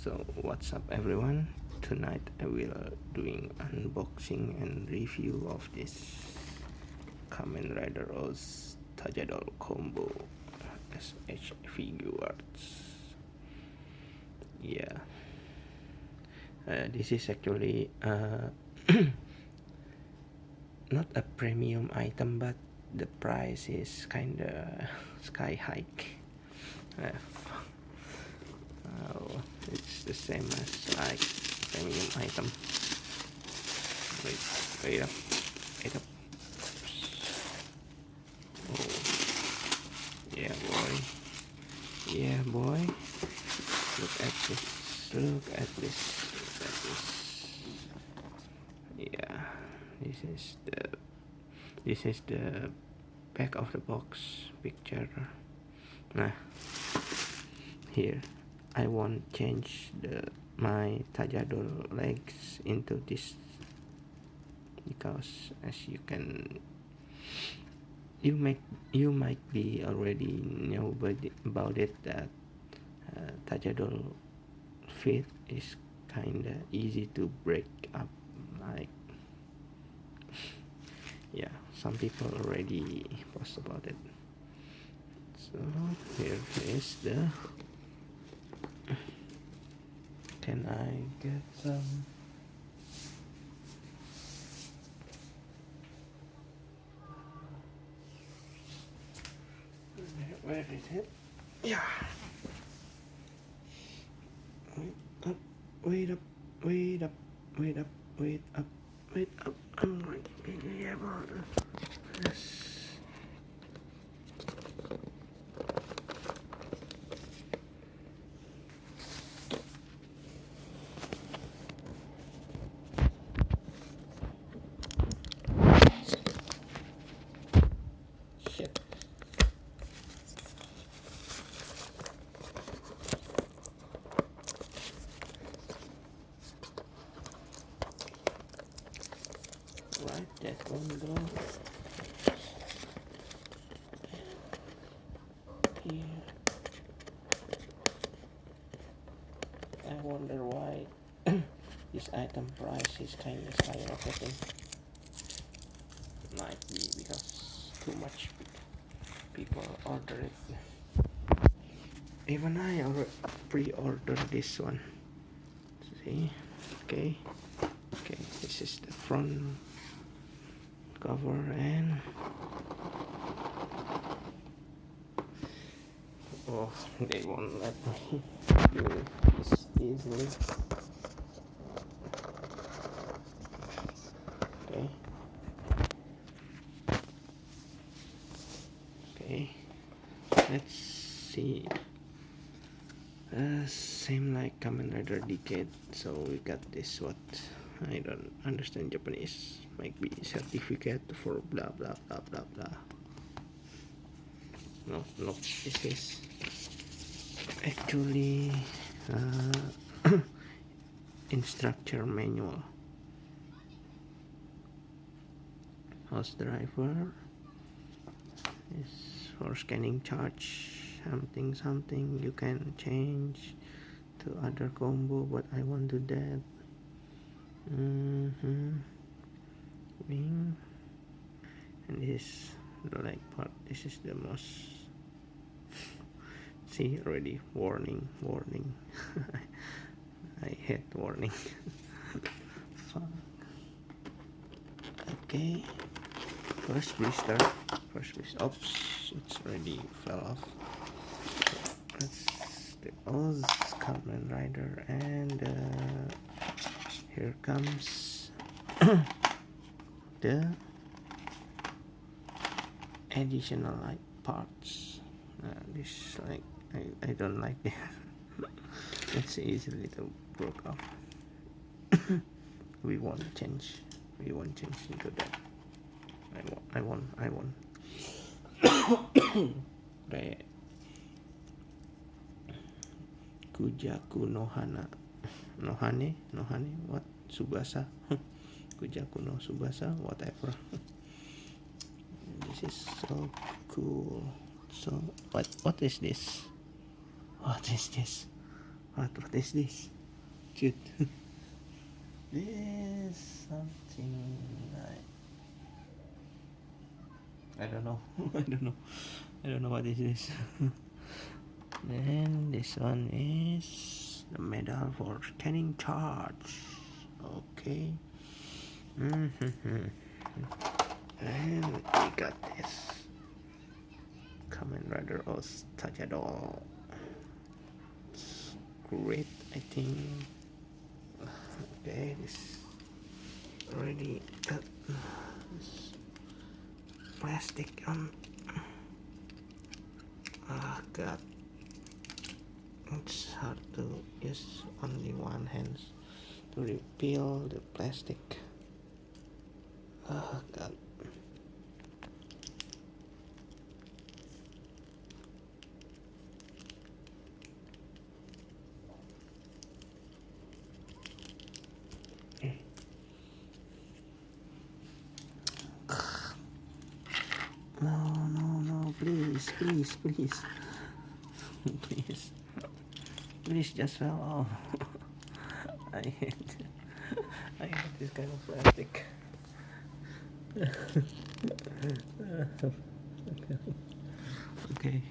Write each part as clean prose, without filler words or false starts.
So what's up everyone, tonight I will doing unboxing and review of this Kamen Rider Rose Tajadoru combo SH figures. Yeah, this is actually not a premium item, but the price is kinda sky high. It's the same as like premium item. Wait up. Oh, yeah boy. Look at this. Yeah, this is the back of the box picture. Nah, here I won't change my Tajadoru legs into this because as you might be already know about it that Tajadoru feet is kinda easy to break up, like yeah, some people already post about it. So here is the, can I get some? Where is it? Yeah. Wait up. I'm going to be able to. Yes. Shit. Right, that one go here. I wonder why this item price is kind of skyrocketing. Might be because too much people order it. Even I already pre-ordered this one. See, okay, this is the front cover, and oh, they won't let me do this easily. Okay, let's see. Same like Kamen Rider Decade. So we got this, what I don't understand Japanese, might be certificate for blah blah blah blah blah. No, this is actually instructor manual. House driver is for scanning charge, something you can change to other combo, but I won't do that. Wing, and this the leg part. This is the most, see, already warning. I hate warning. Fuck. Okay, first blister. Oops, it's already fell off. That's the Oz Kamen Rider, and here comes the additional like parts. This, like, I don't like it. It's easily to broke off. we won't change into that. I won. Okay. Kujaku Nohane, what? Subasa. Kujaku no Subasa, whatever. This is so cool. So what is this? What is this? Cute. This something like, I don't know. I don't know what is this. Then this one is the medal for scanning charge. Okay. And we got this Kamen Rider Os Tajadoru. It's great, I think. Okay, this already got this plastic on. Oh god, it's hard to use only one hand to repeal the plastic. Oh god. No, please, please, just fell off. I hate this kind of plastic. Okay,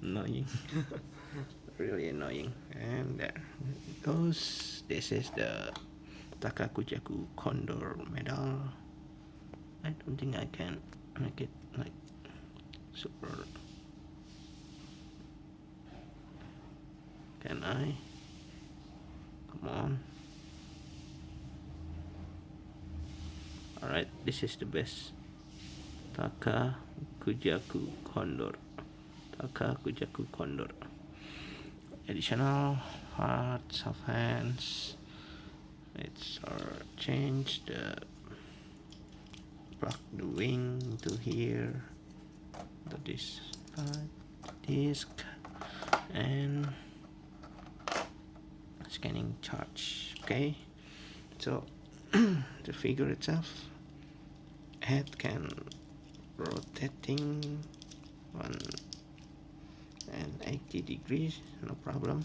annoying. Really annoying. And there it goes. This is the Takakujaku Condor medal. I don't think I can make it like super. Can I? Come on. Alright, this is the best. Takakujaku Condor. Additional parts of hands. Let's change the plug the wing to here, to this part, disc, and scanning charge. Okay, so the figure itself, head can rotating 180 degrees, no problem.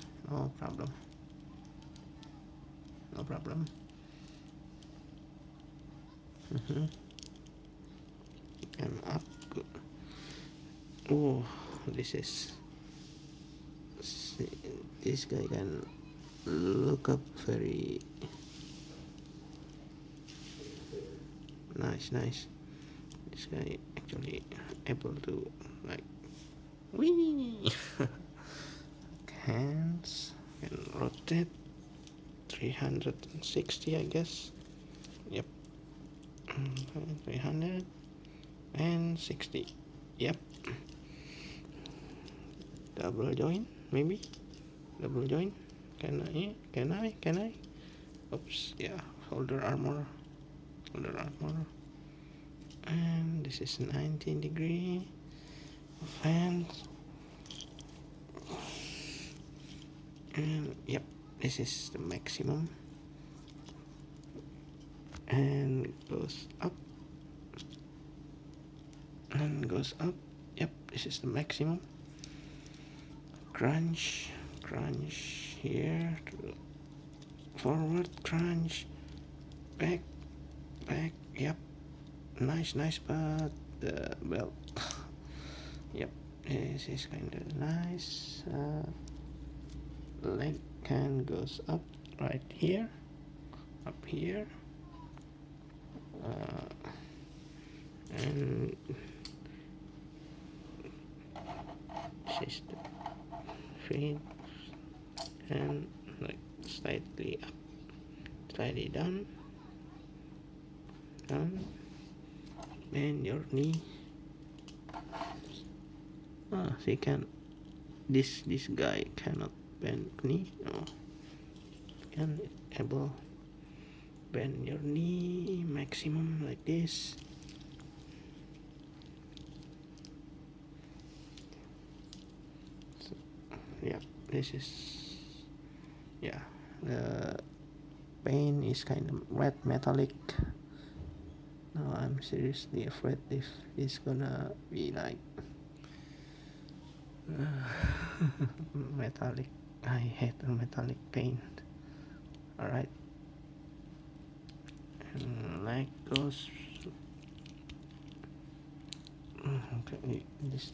And up. Oh, this guy can look up very nice. This guy actually able to like wee. Hands can rotate 360, I guess. Yep. 360. Yep. Double joint, maybe. Double joint. Can I? Oops. Yeah. Shoulder armor. And this is 19 degree of hands. And yep, this is the maximum. And goes up. And goes up. Yep, this is the maximum. Crunch here to forward, crunch, back. Yep, nice, but the belt. Yep, this is kind of nice. Leg can goes up right here, up here, and this is the feet, and like slightly up, slightly down, bend your knee. She can. This guy cannot bend knee. No, can able bend your knee maximum like this. So, yeah, this is, yeah, the paint is kind of red metallic. Now I'm seriously afraid if it's gonna be like metallic I hate a metallic paint. Alright, and like goes. Okay, this